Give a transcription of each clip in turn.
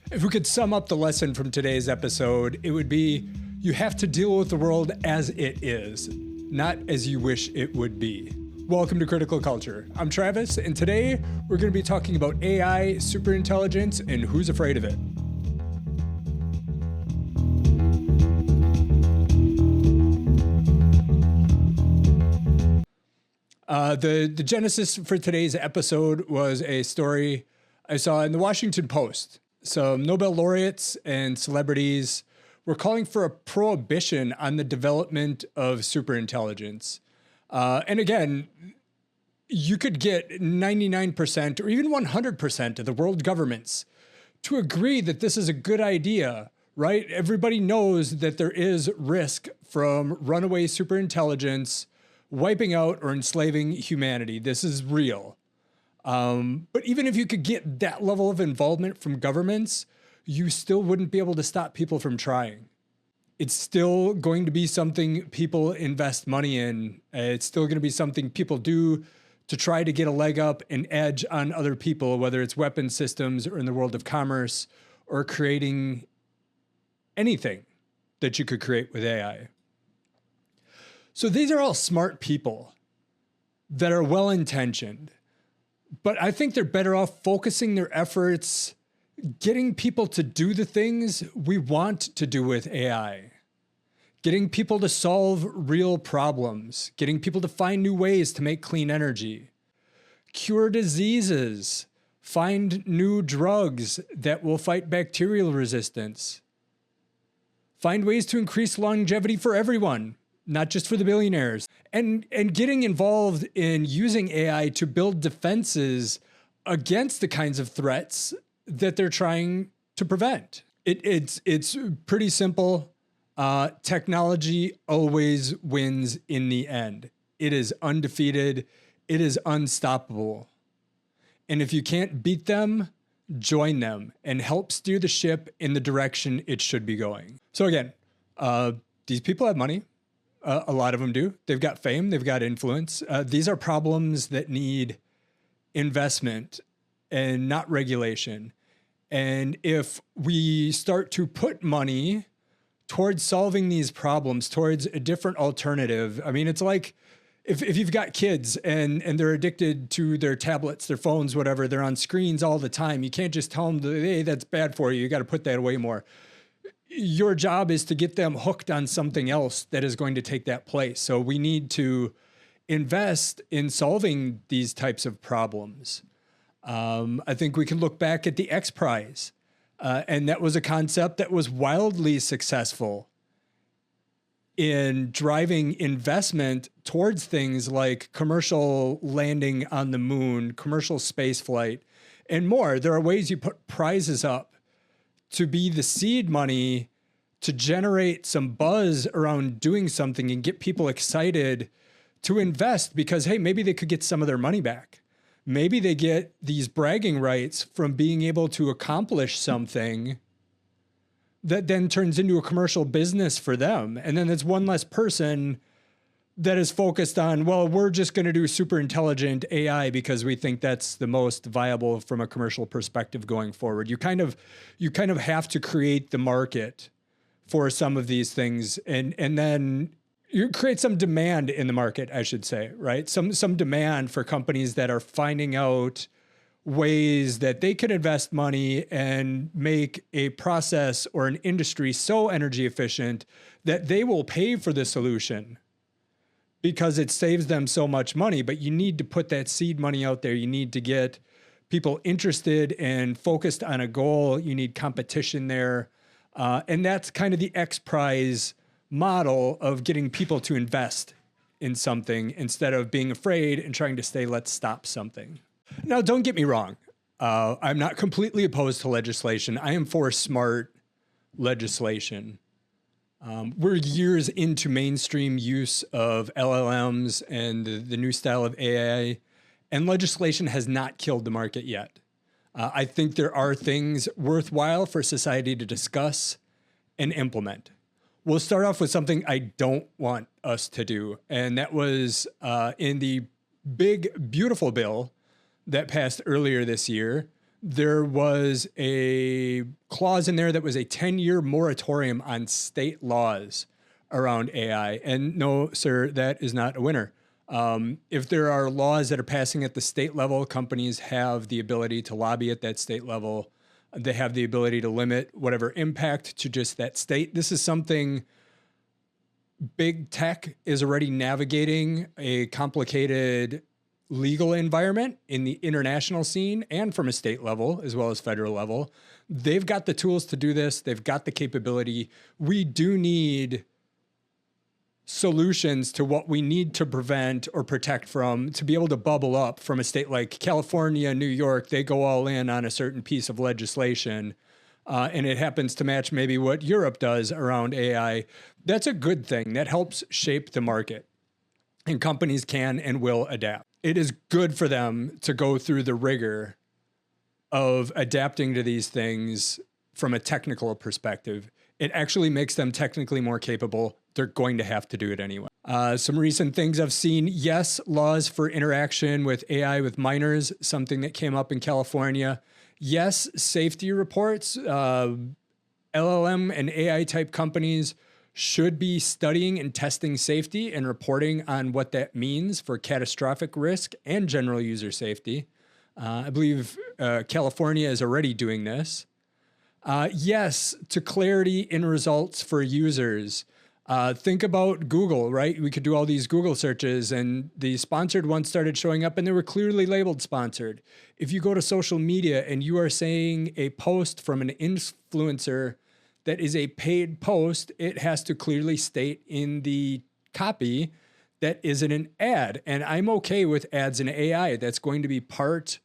If we could sum up the lesson from today's episode, it would be you have to deal with the world as it is, not as you wish it would be. Welcome to Critical Culture. I'm Travis, and today we're going to be talking about AI, superintelligence, and who's afraid of it. The genesis for today's episode was a story I saw in the Washington Post. Some Nobel laureates and celebrities were calling for a prohibition on the development of superintelligence. And again, you could get 99% or even 100% of the world governments to agree that this is a good idea, right? Everybody knows that there is risk from runaway superintelligence wiping out or enslaving humanity. This is real. But even if you could get that level of involvement from governments, you still wouldn't be able to stop people from trying. It's still going to be something people invest money in. It's still going to be something people do to try to get a leg up and edge on other people, whether it's weapon systems or in the world of commerce or creating anything that you could create with AI. So these are all smart people that are well-intentioned. But I think they're better off focusing their efforts, getting people to do the things we want to do with AI, getting people to solve real problems, getting people to find new ways to make clean energy, cure diseases, find new drugs that will fight bacterial resistance, find ways to increase longevity for everyone, not just for the billionaires, and getting involved in using AI to build defenses against the kinds of threats that they're trying to prevent. It's pretty simple. Technology always wins in the end. It is undefeated. It is unstoppable. And if you can't beat them, join them and help steer the ship in the direction it should be going. So again, these people have money. A lot of them do. They've got fame. They've got influence. These are problems that need investment and not regulation. And if we start to put money towards solving these problems, towards a different alternative, I mean, it's like if you've got kids and they're addicted to their tablets, their phones, whatever, they're on screens all the time. You can't just tell them, hey, that's bad for you. You got to put that away more. Your job is to get them hooked on something else that is going to take that place. So we need to invest in solving these types of problems. I think we can look back at the X Prize, and that was a concept that was wildly successful in driving investment towards things like commercial landing on the moon, commercial space flight, and more. There are ways you put prizes up to be the seed money to generate some buzz around doing something and get people excited to invest because, hey, maybe they could get some of their money back. Maybe they get these bragging rights from being able to accomplish something that then turns into a commercial business for them. And then there's one less person that is focused on, well, we're just going to do super intelligent AI because we think that's the most viable from a commercial perspective going forward. You kind of have to create the market for some of these things, and then you create some demand in the market, I should say, right? Some demand for companies that are finding out ways that they could invest money and make a process or an industry so energy efficient that they will pay for the solution, because it saves them so much money. But you need to put that seed money out there. You need to get people interested and focused on a goal. You need competition there. And that's kind of the X Prize model of getting people to invest in something instead of being afraid and trying to say, let's stop something. Now, don't get me wrong. I'm not completely opposed to legislation. I am for smart legislation. We're years into mainstream use of LLMs and the new style of AI, and legislation has not killed the market yet. I think there are things worthwhile for society to discuss and implement. We'll start off with something I don't want us to do, and that was in the big, beautiful bill that passed earlier this year, there was a clause in there that was a 10-year moratorium on state laws around AI. And no, sir, that is not a winner. If there are laws that are passing at the state level, companies have the ability to lobby at that state level. They have the ability to limit whatever impact to just that state. This is something big tech is already navigating a complicated legal environment in the international scene and from a state level as well as federal level. They've got the tools to do this. They've got the capability. We do need solutions to what we need to prevent or protect from to be able to bubble up from a state like California, New York. They go all in on a certain piece of legislation. And it happens to match maybe what Europe does around AI. That's a good thing. That helps shape the market. And companies can and will adapt. It is good for them to go through the rigor of adapting to these things from a technical perspective. It actually makes them technically more capable. They're going to have to do it anyway. Some recent things I've seen. Yes, laws for interaction with AI with minors, something that came up in California. Yes, safety reports. LLM and AI type companies should be studying and testing safety and reporting on what that means for catastrophic risk and general user safety. I believe California is already doing this. Yes, to clarity in results for users. Think about Google, right? We could do all these Google searches and the sponsored ones started showing up and they were clearly labeled sponsored. If you go to social media and you are saying a post from an influencer that is a paid post, it has to clearly state in the copy that isn't an ad. And I'm okay with ads in AI. That's going to be part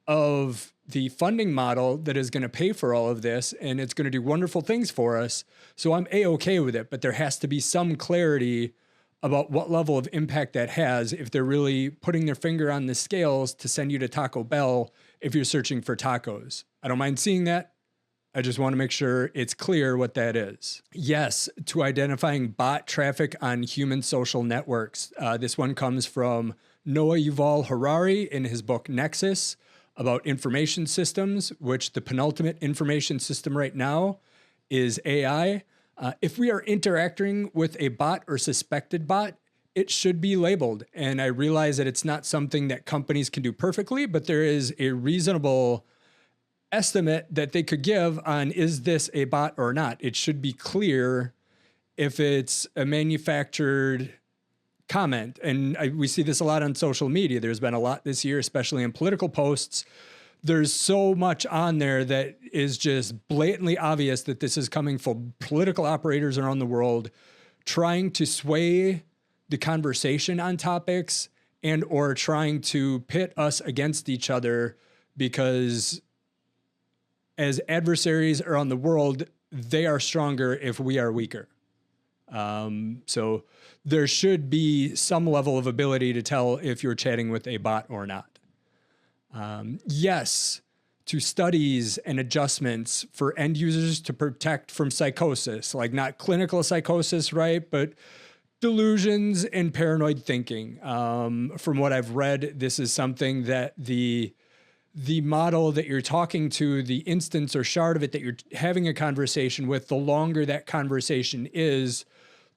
of the funding model that is going to pay for all of this, and it's going to do wonderful things for us. So I'm A-okay with it, but there has to be some clarity about what level of impact that has if they're really putting their finger on the scales to send you to Taco Bell if you're searching for tacos. I don't mind seeing that. I just want to make sure it's clear what that is. Yes, to identifying bot traffic on human social networks. This one comes from Noah Yuval Harari in his book Nexus about information systems, which the penultimate information system right now is AI. If we are interacting with a bot or suspected bot, it should be labeled. And I realize that it's not something that companies can do perfectly, but there is a reasonable estimate that they could give on, is this a bot or not? It should be clear if it's a manufactured comment. And we see this a lot on social media. There's been a lot this year, especially in political posts. There's so much on there that is just blatantly obvious that this is coming from political operators around the world trying to sway the conversation on topics and or trying to pit us against each other because as adversaries around the world, they are stronger if we are weaker. So there should be some level of ability to tell if you're chatting with a bot or not. Yes, to studies and adjustments for end users to protect from psychosis, like not clinical psychosis, right? But delusions and paranoid thinking. From what I've read, this is something that the model that you're talking to, the instance or shard of it that you're having a conversation with, the longer that conversation is,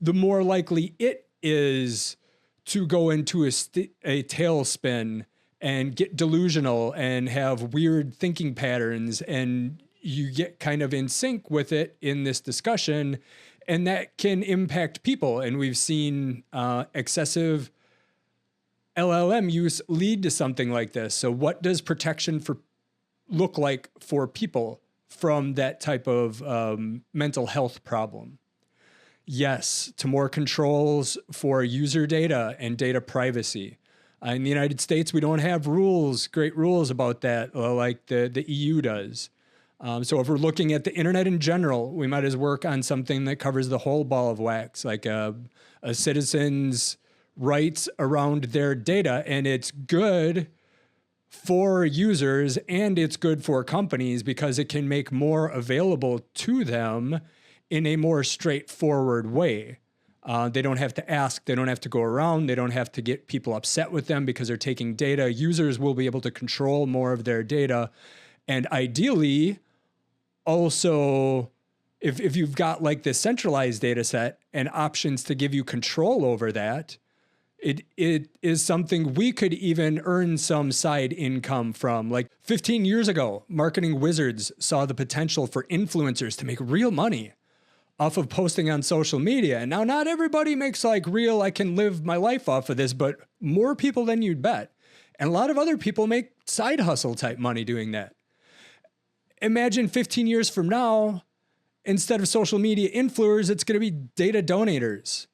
the more likely it is to go into a tailspin and get delusional and have weird thinking patterns. And you get kind of in sync with it in this discussion, and that can impact people. And we've seen excessive LLM use lead to something like this. So what does protection look like for people from that type of mental health problem? Yes, to more controls for user data and data privacy. In the United States, we don't have great rules about that like the EU does. So if we're looking at the internet in general, we might as work on something that covers the whole ball of wax, like a citizen's rights around their data. And it's good for users and it's good for companies because it can make more available to them in a more straightforward way. They don't have to ask, they don't have to go around, they don't have to get people upset with them because they're taking data. Users will be able to control more of their data. And ideally, also, if you've got like this centralized data set and options to give you control over that, it is something we could even earn some side income from. Like 15 years ago, marketing wizards saw the potential for influencers to make real money off of posting on social media. And now not everybody makes like real, I can live my life off of this, but more people than you'd bet. And a lot of other people make side hustle type money doing that. Imagine 15 years from now, instead of social media influencers, it's going to be data donators.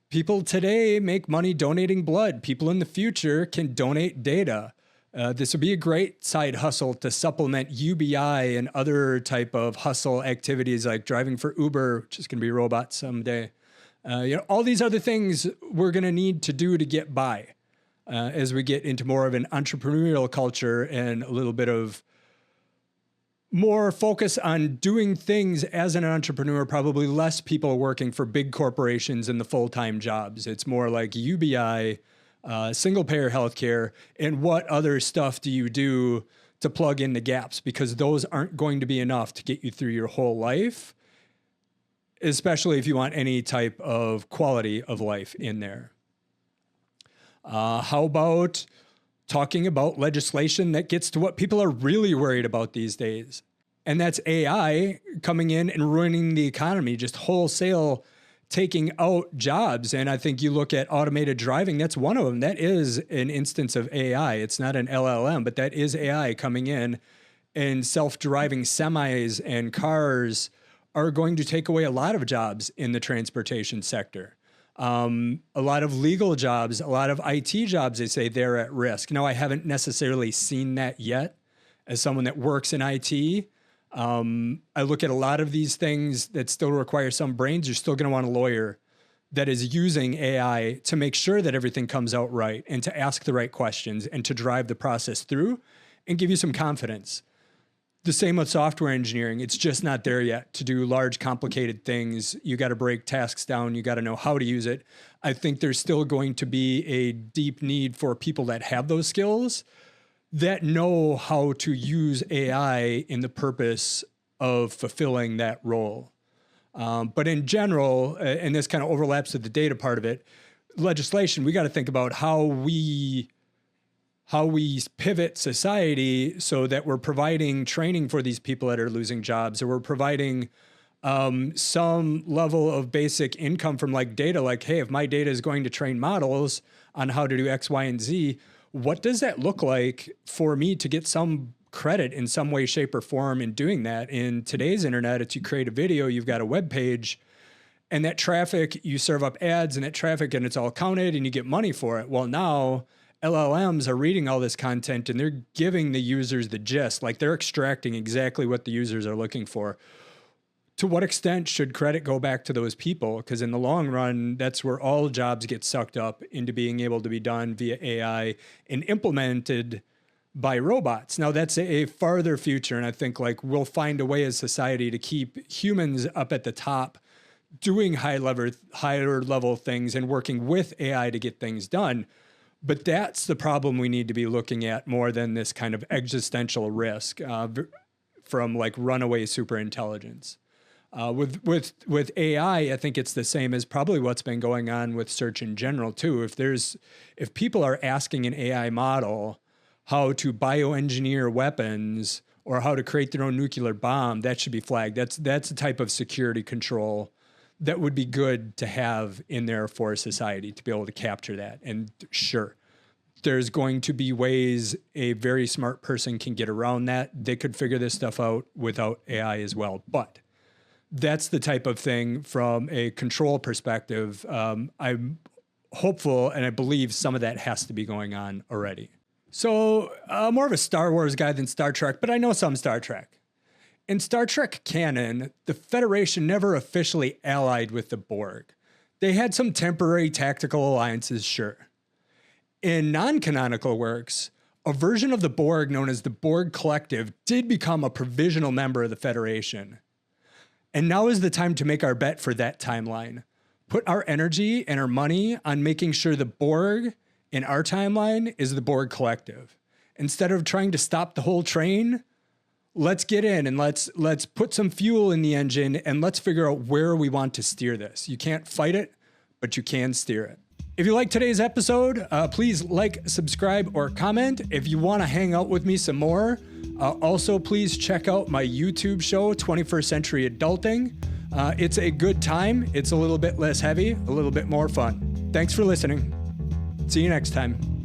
People today make money donating blood. People in the future can donate data. This would be a great side hustle to supplement UBI and other type of hustle activities like driving for Uber, which is going to be robots someday. All these other things we're going to need to do to get by as we get into more of an entrepreneurial culture and a little bit of more focus on doing things as an entrepreneur, probably less people working for big corporations in the full-time jobs. It's more like UBI, single-payer healthcare, and what other stuff do you do to plug in the gaps? Because those aren't going to be enough to get you through your whole life, especially if you want any type of quality of life in there. How about talking about legislation that gets to what people are really worried about these days? And that's AI coming in and ruining the economy, just wholesale taking out jobs. And I think you look at automated driving, that's one of them. That is an instance of AI. It's not an LLM, but that is AI coming in, and self-driving semis and cars are going to take away a lot of jobs in the transportation sector. A lot of legal jobs, a lot of IT jobs, they say they're at risk. Now, I haven't necessarily seen that yet as someone that works in IT. I look at a lot of these things that still require some brains. You're still going to want a lawyer that is using AI to make sure that everything comes out right and to ask the right questions and to drive the process through and give you some confidence. The same with software engineering. It's just not there yet to do large, complicated things. You got to break tasks down. You got to know how to use it. I think there's still going to be a deep need for people that have those skills, that know how to use AI in the purpose of fulfilling that role. But in general, and this kind of overlaps with the data part of it, legislation, we got to think about how we pivot society so that we're providing training for these people that are losing jobs, or we're providing some level of basic income from like data, like, hey, if my data is going to train models on how to do X, Y, and Z, what does that look like for me to get some credit in some way, shape, or form in doing that? In today's internet, it's you create a video, you've got a web page, and that traffic, you serve up ads and that traffic, and it's all counted and you get money for it. Well, now LLMs are reading all this content and they're giving the users the gist, like they're extracting exactly what the users are looking for. To what extent should credit go back to those people? Because in the long run, that's where all jobs get sucked up into being able to be done via AI and implemented by robots. Now, that's a farther future, and I think like we'll find a way as society to keep humans up at the top doing higher level things and working with AI to get things done. But that's the problem we need to be looking at more than this kind of existential risk from like runaway superintelligence. With AI, I think it's the same as probably what's been going on with search in general too. If people are asking an AI model how to bioengineer weapons or how to create their own nuclear bomb, that should be flagged. That's a type of security control that would be good to have in there for society to be able to capture that. And sure, there's going to be ways a very smart person can get around that. They could figure this stuff out without AI as well. But that's the type of thing from a control perspective. I'm hopeful, and I believe some of that has to be going on already. So more of a Star Wars guy than Star Trek, but I know some Star Trek. In Star Trek canon, the Federation never officially allied with the Borg. They had some temporary tactical alliances, sure. In non-canonical works, a version of the Borg known as the Borg Collective did become a provisional member of the Federation. And now is the time to make our bet for that timeline. Put our energy and our money on making sure the Borg in our timeline is the Borg Collective. Instead of trying to stop the whole train, let's get in and let's put some fuel in the engine and let's figure out where we want to steer this. You can't fight it, but you can steer it. If you like today's episode, please like, subscribe, or comment. If you want to hang out with me some more, also please check out my YouTube show, 21st Century Adulting. It's a good time. It's a little bit less heavy, a little bit more fun. Thanks for listening. See you next time.